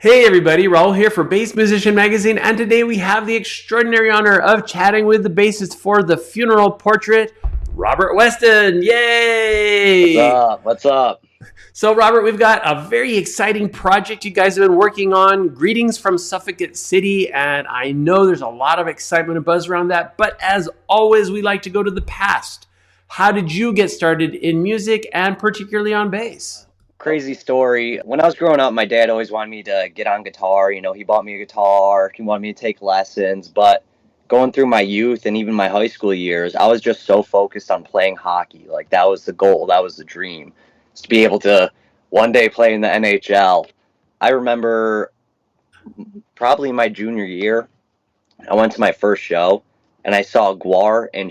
Hey everybody, Raul here for Bass Musician Magazine, and today we have the extraordinary honor of chatting with the bassist for the funeral portrait, Robert Weston. What's Yay! up? What's up? So Robert, we've got a very exciting project you guys have been working on, Greetings From Suffocate City, and I know there's a lot of excitement and buzz around that, but as always, we like to go to the past. How did you get started in music and particularly on bass? Crazy story. When I was growing up, my dad always wanted me to get on guitar. He bought me a guitar. He wanted me to take lessons. But going through my youth and even my high school years, I was just so focused on playing hockey. Like, that was the goal. That was the dream. Is to be able to one day play in the NHL. I remember probably my junior year, I went to my first show and I saw Guar and Hmm.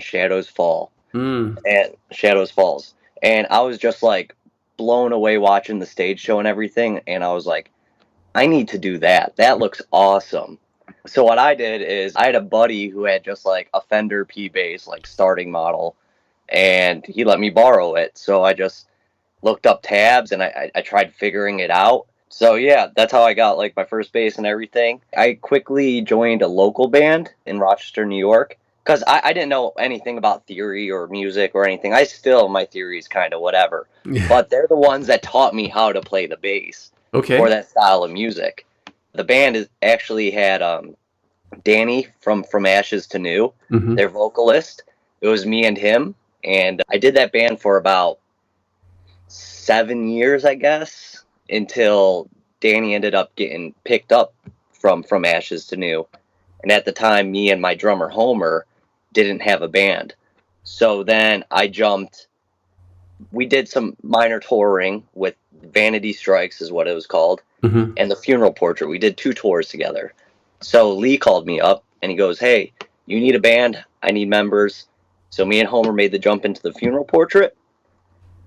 Shadows Falls. And I was just like blown away watching the stage show and everything. And I was like, I need to do that. That looks awesome. So what I did is I had a buddy who had just like a Fender P bass, like starting model, and he let me borrow it. So I just looked up tabs and I tried figuring it out. So yeah, that's how I got like my first bass and everything. I quickly joined a local band in Rochester, New York, because I didn't know anything about theory or music or anything. My theory is kind of whatever. Yeah. But they're the ones that taught me how to play the bass for Okay. that style of music. The band is actually had Danny from Ashes to New, Hmm. their vocalist. It was me and him, and I did that band for about 7 years, I guess, until Danny ended up getting picked up from Ashes to New. And at the time, me and my drummer Homer didn't have a band. So then I jumped. We did some minor touring with Vanity Strikes, is what it was called, Hmm. and the Funeral Portrait. We did 2 tours together. So Lee called me up and he goes, "Hey, you need a band? I need members." So me and Homer made the jump into the Funeral Portrait,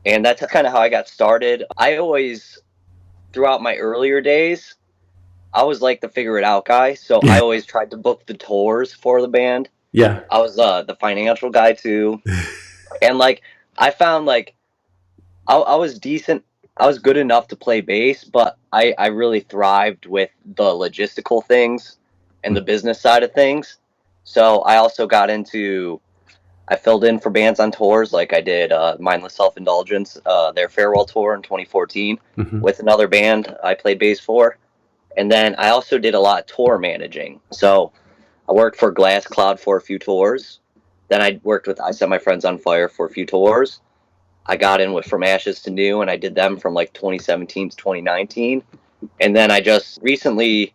and that's kind of how I got started. I always, throughout my earlier days, I was like the figure it out guy. So I always tried to book the tours for the band. Yeah. I was the financial guy too, and like I found like I was decent. I was good enough to play bass, but I really thrived with the logistical things and the business side of things. So I also got into, I filled in for bands on tours, like I did Mindless Self-Indulgence, their farewell tour in 2014 Hmm. with another band I played bass for. And then I also did a lot of tour managing. So I worked for Glass Cloud for a few tours. Then I Set My Friends on Fire for a few tours. I got in with From Ashes to New, and I did them from like 2017 to 2019. And then I just recently,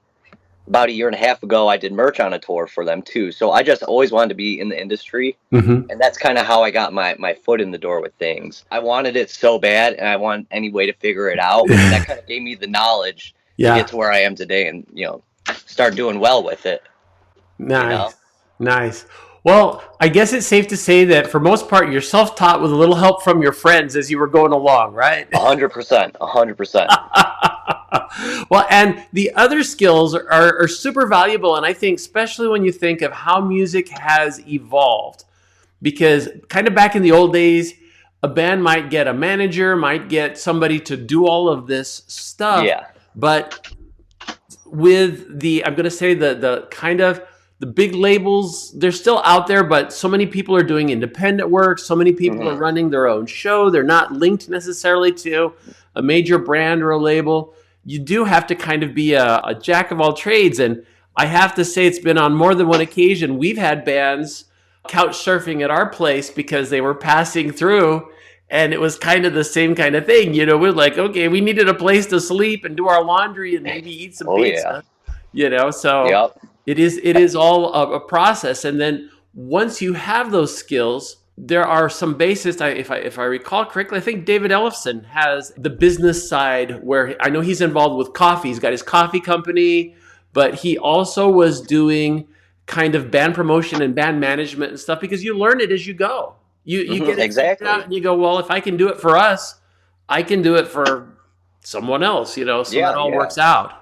about a year and a half ago, I did merch on a tour for them too. So I just always wanted to be in the industry. Hmm. And that's kind of how I got my foot in the door with things. I wanted it so bad, and I want any way to figure it out. And that kind of gave me the knowledge to Yeah. get to where I am today and, start doing well with it, you know? Nice. Nice. Well, I guess it's safe to say that for most part, you're self-taught with a little help from your friends as you were going along, right? 100%, 100%. Well, and the other skills are super valuable. And I think, especially when you think of how music has evolved, because kind of back in the old days, a band might get a manager, might get somebody to do all of this stuff. Yeah. But with the, I'm going to say the kind of the big labels, they're still out there, but so many people are doing independent work. So many people are Hmm. running their own show. They're not linked necessarily to a major brand or a label. You do have to kind of be a jack of all trades. And I have to say, it's been on more than one occasion. We've had bands couch surfing at our place because they were passing through, and it was kind of the same kind of thing. We're like, okay, we needed a place to sleep and do our laundry and maybe eat some Oh, yeah. pizza, so Yep. it is all a process. And then once you have those skills, there are some bassists. If I recall correctly, I think David Ellefson has the business side where I know he's involved with coffee. He's got his coffee company, but he also was doing kind of band promotion and band management and stuff, because you learn it as you go. You get it figured out Exactly. and you go, well, if I can do it for us, I can do it for someone else, so that Yeah, all yeah. works out.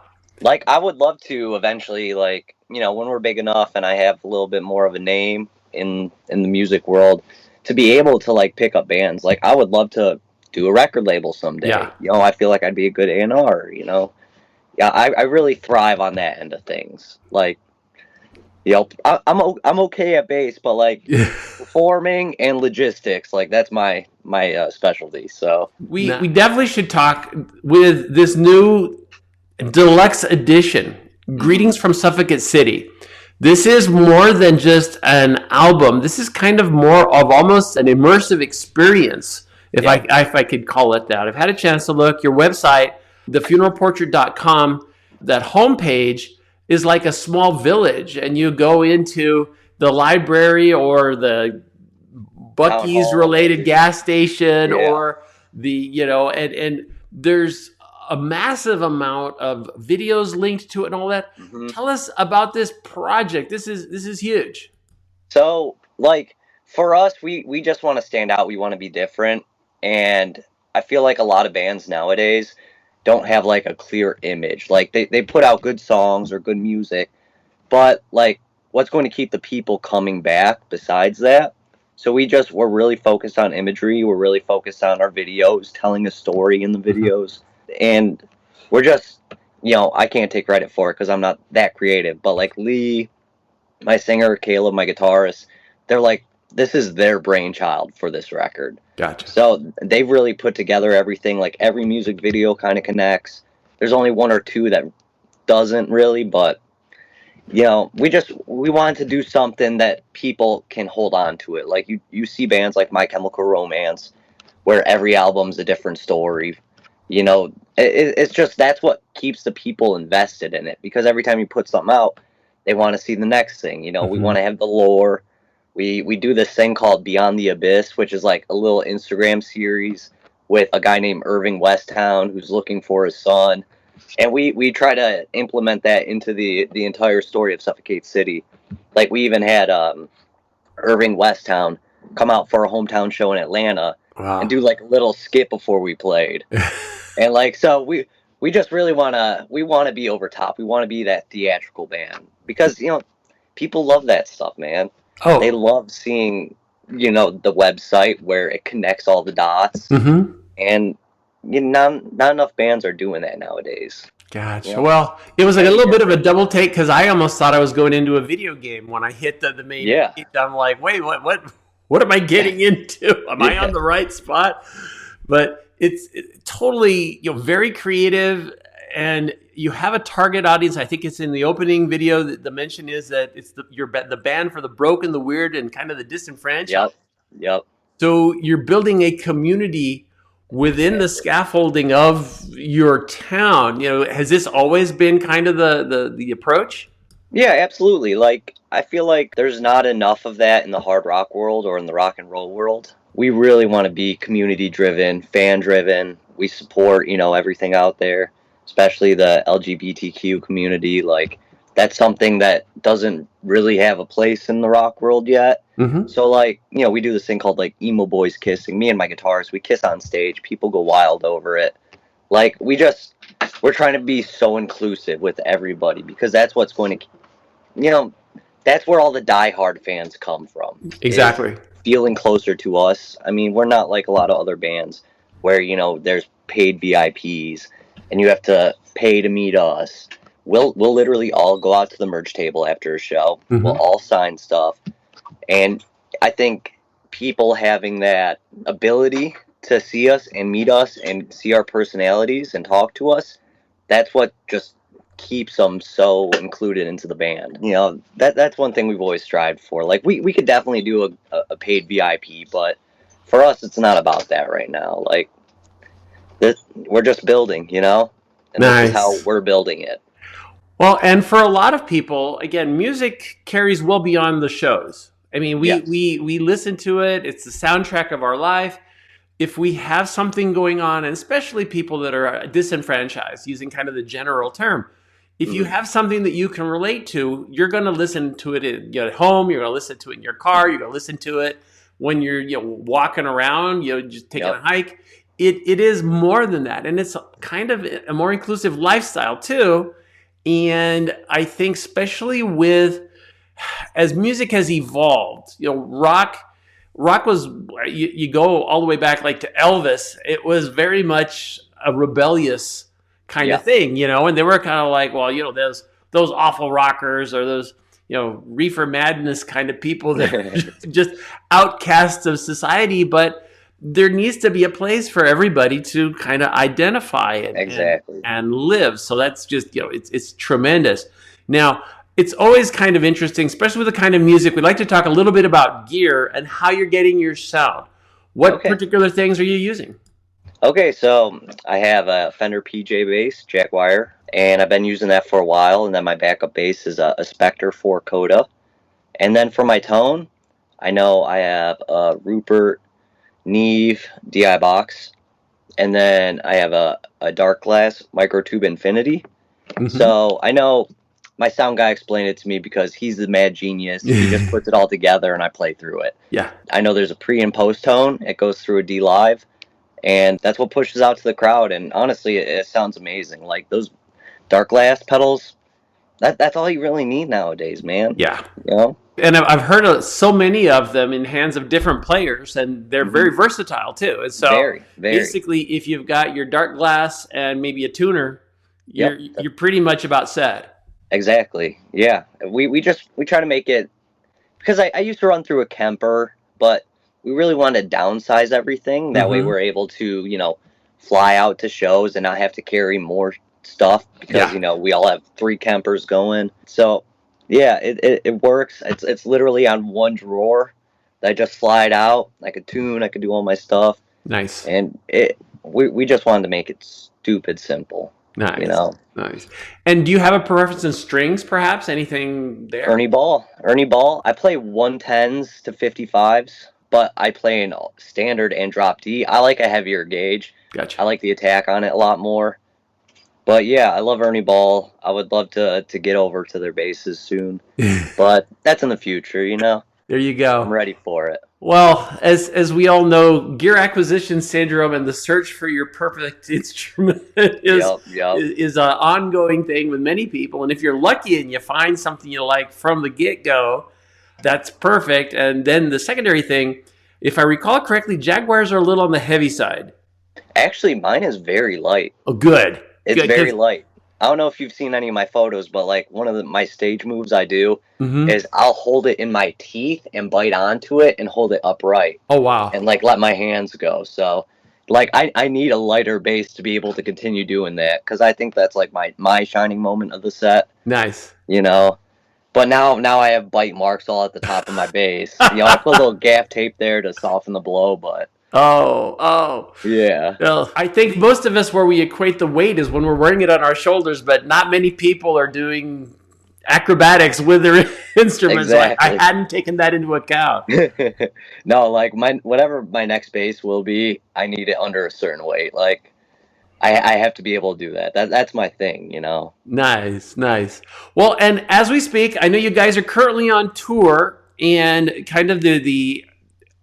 Like, I would love to eventually, like, when we're big enough and I have a little bit more of a name in the music world, to be able to like pick up bands. Like, I would love to do a record label someday. Yeah. I feel like I'd be a good A&R, Yeah, I really thrive on that end of things. Like, I'm okay at bass, but like performing and logistics, like that's my specialty. So We definitely should talk with this new deluxe edition, mhm. Greetings from Suffocate City. This is more than just an album. This is kind of more of almost an immersive experience, Yep. if I could call it that. I've had a chance to look. Your website, thefuneralportrait.com, that homepage is like a small village, and you go into the library or the Town Bucky's hall, related maybe. gas station, Yeah. or the, and there's a massive amount of videos linked to it and all that. Hmm. Tell us about this project. This is huge. So, like, for us, we just want to stand out. We want to be different, and I feel like a lot of bands nowadays don't have like a clear image. Like they put out good songs or good music, but like what's going to keep the people coming back besides that? So we're really focused on imagery. We're really focused on our videos, telling a story in the Mhm. videos, and we're just, I can't take credit for it because I'm not that creative. But like Lee, my singer, Caleb, my guitarist, they're like, this is their brainchild for this record. Gotcha. So they've really put together everything. Like every music video kind of connects. There's only one or two that doesn't really, but we wanted to do something that people can hold on to it. Like you see bands like My Chemical Romance, where every album's a different story. It's just that's what keeps the people invested in it, because every time you put something out, they want to see the next thing. We Mhm. want to have the lore. We do this thing called Beyond the Abyss, which is like a little Instagram series with a guy named Irving Westtown who's looking for his son, and we try to implement that into the entire story of Suffocate City. Like we even had Irving Westtown come out for a hometown show in Atlanta and Wow. do like a little skit before we played. And like so we just really want to be over top. We want to be that theatrical band because people love that stuff, man. They Oh. love seeing the website where it connects all the dots, Hmm. and not enough bands are doing that nowadays. Gotcha. You Well, it was like want a to be little bit of a different. double take because I almost thought I was going into a video game when I hit the main Yeah. page. I'm like, wait, what am I getting into? Am I on Yeah. the right spot? But it's totally, very creative, and you have a target audience. I think it's in the opening video. The mention is that it's the band for the broken, the weird, and kind of the disenfranchised. Yep. Yep. So you're building a community within the Exactly. scaffolding of your town. Has this always been kind of the approach? Yeah, absolutely. Like, I feel like there's not enough of that in the hard rock world or in the rock and roll world. We really want to be community driven, fan driven. We support, everything out there, especially the LGBTQ community. Like, that's something that doesn't really have a place in the rock world yet. Mm-hmm. So, like, we do this thing called, like, emo boys kissing. Me and my guitarist, we kiss on stage. People go wild over it. Like, we're trying to be so inclusive with everybody because that's what's going to you know, that's where all the diehard fans come from, is Exactly. feeling closer to us. I mean, we're not like a lot of other bands where, there's paid VIPs and you have to pay to meet us. We'll literally all go out to the merch table after a show. We'll Mm-hmm. all sign stuff. And I think people having that ability to see us and meet us and see our personalities and talk to us, that's what just keeps them so included into the band. That's one thing we've always strived for. Like we could definitely do a paid VIP, but for us it's not about that right now. Like we're just building, and this is how Nice. we're building it. Well, and for a lot of people, again, music carries well beyond the shows. I mean, Yes. we listen to it. It's the soundtrack of our life. If we have something going on, and especially people that are disenfranchised, using kind of the general term, if you Hmm. have something that you can relate to, you're going to listen to it at home. You're going to listen to it in your car. You're going to listen to it when you're walking around, just taking a Yep. hike. It is more than that, and it's kind of a more inclusive lifestyle too. And I think, especially with as music has evolved, rock was, you go all the way back like to Elvis. It was very much a rebellious kind of Yeah. thing, and they were kind of like, well, those awful rockers or those, reefer madness kind of people that are just outcasts of society. But there needs to be a place for everybody to kind of identify Exactly. and live. So that's just, it's tremendous. Now, it's always kind of interesting, especially with the kind of music. We'd like to talk a little bit about gear and how you're getting your sound. What Okay. particular things are you using? Okay, so I have a Fender PJ bass, Jaguar, and I've been using that for a while. And then my backup bass is a Spectre 4 Coda. And then for my tone, I know I have a Rupert Neve DI box, and then I have a Dark Glass Microtube Infinity. Mm-hmm. So I know my sound guy explained it to me because he's the mad genius. He just puts it all together and I play through it. Yeah. I know there's a pre and post tone. It goes through a D Live, and that's what pushes out to the crowd. And honestly, it sounds amazing. Like those Dark Glass pedals, that's all you really need nowadays, man. Yeah. You know? And I've heard of so many of them in hands of different players, and they're very versatile too. And so Very. basically, if you've got your Dark Glass and maybe a tuner, you're pretty much about set. Exactly. Yeah. We try to make it, because I used to run through a Kemper, but we really want to downsize everything. That way we're able to, fly out to shows and not have to carry more stuff because, we all have 3 Kempers going. So, yeah, it works. It's literally on one drawer that I just slide out. I could tune, I could do all my stuff. Nice. And we just wanted to make it stupid simple. Nice. Nice. And do you have a preference in strings, perhaps? Anything there? Ernie Ball. I play 110s to 55s, but I play in standard and drop D. I like a heavier gauge. Gotcha. I like the attack on it a lot more. But yeah, I love Ernie Ball. I would love to get over to their basses soon. But that's in the future, There you go. I'm ready for it. Well, as we all know, gear acquisition syndrome and the search for your perfect instrument is an ongoing thing with many people. And if you're lucky and you find something you like from the get-go, that's perfect. And then the secondary thing, if I recall correctly, Jaguars are a little on the heavy side. Actually, mine is very light. Oh, good. It's very light. I don't know if you've seen any of my photos, but like one of my stage moves I do is I'll hold it in my teeth and bite onto it and hold it upright. Oh, wow. And like let my hands go. So like I need a lighter bass to be able to continue doing that, because I think that's like my shining moment of the set. Nice. But now I have bite marks all at the top of my bass. I put a little gaff tape there to soften the blow, but Oh. Yeah. Well, I think most of us, where we equate the weight is when we're wearing it on our shoulders, but not many people are doing acrobatics with their instruments. Exactly. Like, I hadn't taken that into account. No, like whatever my next bass will be, I need it under a certain weight. Like I have to be able to do that. That's my thing, Nice. Well, and as we speak, I know you guys are currently on tour, and kind of the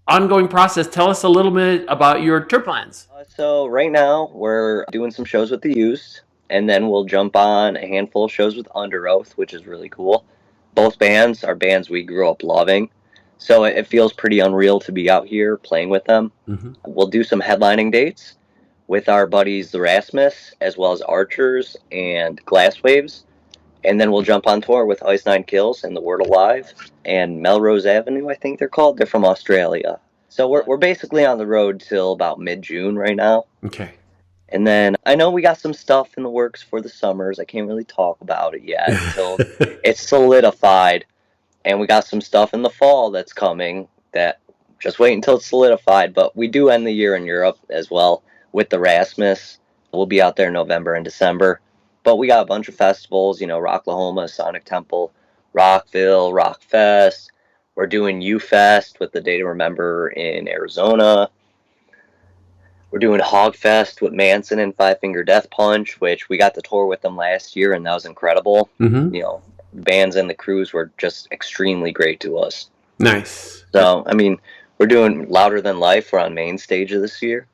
ongoing process. Tell us a little bit about your tour plans. So right now we're doing some shows with the Used, and then we'll jump on a handful of shows with Under Oath, which is really cool. Both bands are bands we grew up loving, so it feels pretty unreal to be out here playing with them. We'll do some headlining dates with our buddies the Rasmus, as well as Archers and Glass Waves. And then we'll jump on tour with Ice Nine Kills and The Word Alive and Melrose Avenue, I think they're called. They're from Australia. So we're basically on the road till about mid-June right now. Okay. And then I know we got some stuff in the works for the summers. I can't really talk about it yet until it's solidified. And we got some stuff in the fall that's coming that just wait until it's solidified. But we do end the year in Europe as well with the Rasmus. We'll be out there in November and December. But we got a bunch of festivals, Rocklahoma, Sonic Temple, Rockville, Rockfest. We're doing U-Fest with the Day to Remember in Arizona. We're doing Hogfest with Manson and Five Finger Death Punch, which we got to tour with them last year, and that was incredible. The bands and the crews were just extremely great to us. Nice. So, we're doing Louder Than Life. We're on main stage of this year.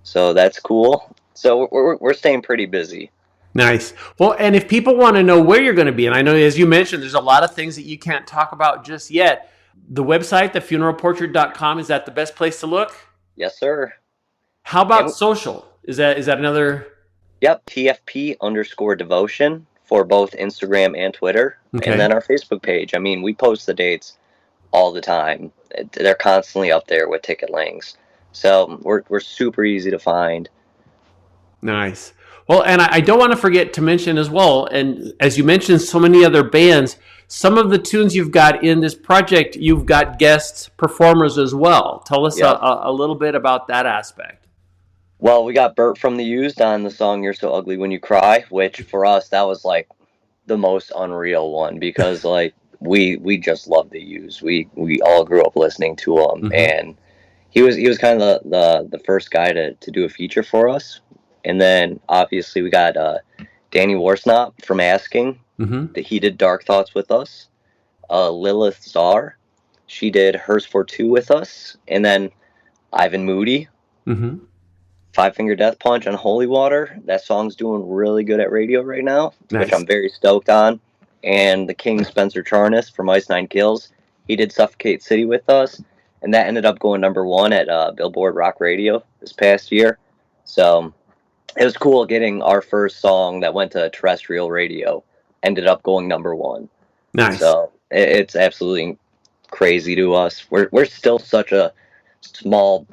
So that's cool. So we're staying pretty busy. Nice. Well, and if people want to know where you're going to be, and I know, as you mentioned, there's a lot of things that you can't talk about just yet. The website, thefuneralportrait.com, is that the best place to look? Yes, sir. How about social? Is that another? Yep, TFP_devotion for both Instagram and Twitter, Okay. and then our Facebook page. I mean, we post the dates all the time. They're constantly up there with ticket links, so we're super easy to find. Nice. Well, and I don't want to forget to mention as well, and as you mentioned so many other bands, some of the tunes you've got in this project, you've got guest performers as well. Tell us Yep. a little bit about that aspect. Well, we got Bert from The Used on the song "You're So Ugly When You Cry," which for us that was like the most unreal one because like we just love The Used. We all grew up listening to him, Mm-hmm. and he was kind of the first guy to do a feature for us. And then obviously we got Danny Warsnop from Asking. Mm-hmm. He did Dark Thoughts with us. Lilith Czar, she did Hers for Two with us. And then Ivan Moody, Mm-hmm. Five Finger Death Punch on Holy Water. That song's doing really good at radio right now, Nice. which I'm very stoked on. And the King Spencer Charnas from Ice Nine Kills, he did Suffocate City with us, and that ended up going #1 at Billboard Rock Radio this past year. So it was cool getting our first song that went to terrestrial radio ended up going #1. Nice. So it's absolutely crazy to us. We're still such a small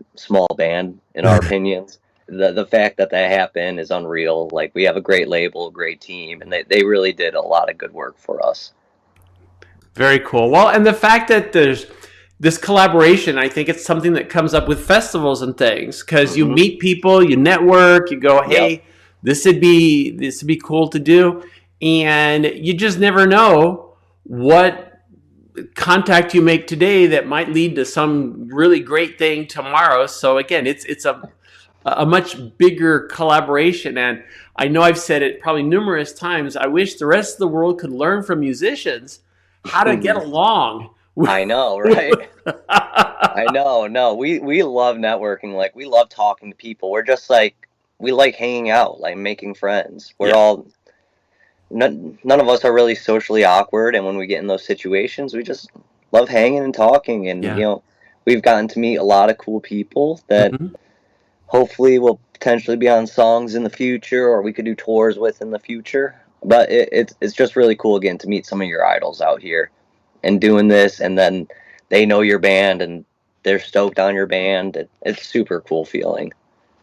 band in our opinions. The fact that happened is unreal. Like, we have a great label, great team, and they really did a lot of good work for us. Very cool. Well, and the fact that there's this collaboration, I think it's something that comes up with festivals and things because you meet people, you network, you go, hey, Yep. this would be cool to do, and you just never know what contact you make today that might lead to some really great thing tomorrow. So again, it's a much bigger collaboration, and I know I've said it probably numerous times. I wish the rest of the world could learn from musicians how to get along. I know, right? I know. No, we love networking. Like, we love talking to people. We're just like, we like hanging out, like making friends. We're all none of us are really socially awkward, and when we get in those situations, we just love hanging and talking. And Yeah. you know, we've gotten to meet a lot of cool people that Mhm. hopefully will potentially be on songs in the future, or we could do tours with in the future. But it's just really cool again to meet some of your idols out here and doing this, and then they know your band and they're stoked on your band. It's super cool feeling.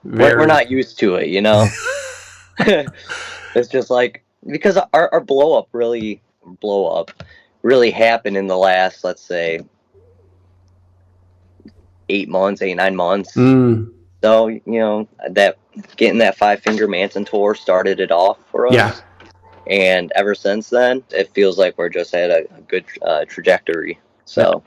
We're not used to it, you know. It's just like, because our blow up really happened in the last, let's say, 8-9 months. So, you know, that getting that Five Finger Manson tour started it off for us. Yeah. And ever since then, it feels like we're just at a good trajectory. So,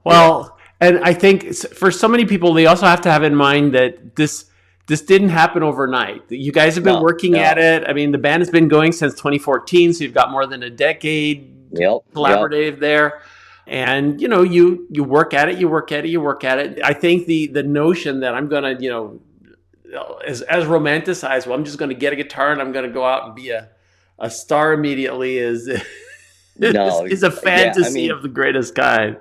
well, and I think for so many people, they also have to have in mind that this didn't happen overnight. You guys have been working at it. I mean, the band has been going since 2014, so you've got more than a decade collaborative there. And you know, you work at it, you work at it, you work at it. I think the notion that I'm gonna, you know, as romanticized, well, I'm just gonna get a guitar and I'm gonna go out and be a star immediately is is a fantasy of the greatest kind.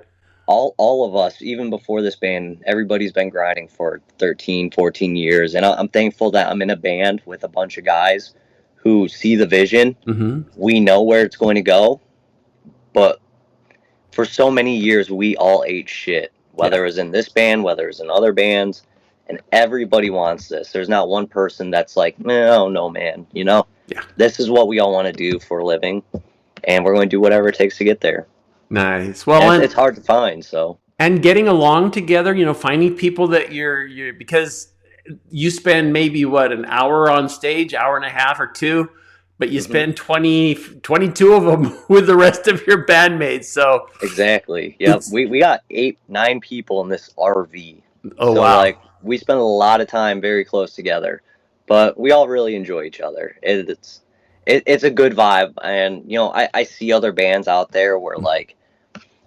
All of us, even before this band, everybody's been grinding for 13, 14 years. And I'm thankful that I'm in a band with a bunch of guys who see the vision. Mm-hmm. We know where it's going to go. But for so many years, we all ate shit, whether it was in this band, whether it was in other bands. And everybody wants this. There's not one person that's like, no, man, you know? Yeah. This is what we all want to do for a living. And we're going to do whatever it takes to get there. Nice. Well, and it's hard to find, so. And getting along together, you know, finding people that you're because you spend maybe an hour on stage, hour and a half or two, but you spend 22 of them with the rest of your bandmates. So exactly. Yep. We got 8-9 people in this RV. Oh, so, wow. Like, we spend a lot of time very close together, but we all really enjoy each other. It's a good vibe. And, you know, I see other bands out there where, like,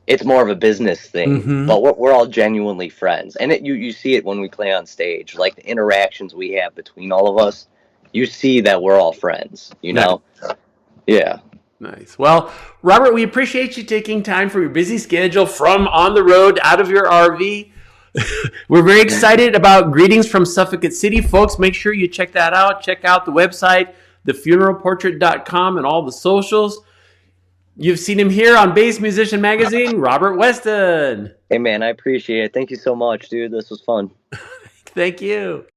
it's more of a business thing, but we're all genuinely friends. And you see it when we play on stage, like the interactions we have between all of us, you see that we're all friends, you know? Yeah. Nice. Well, Robert, we appreciate you taking time from your busy schedule from on the road out of your RV We're very excited about Greetings from Suffocate City. Folks, make sure you check that out. Check out the website, thefuneralportrait.com, and all the socials. You've seen him here on Bass Musician Magazine, Robert Weston. Hey, man, I appreciate it. Thank you so much, dude. This was fun. Thank you.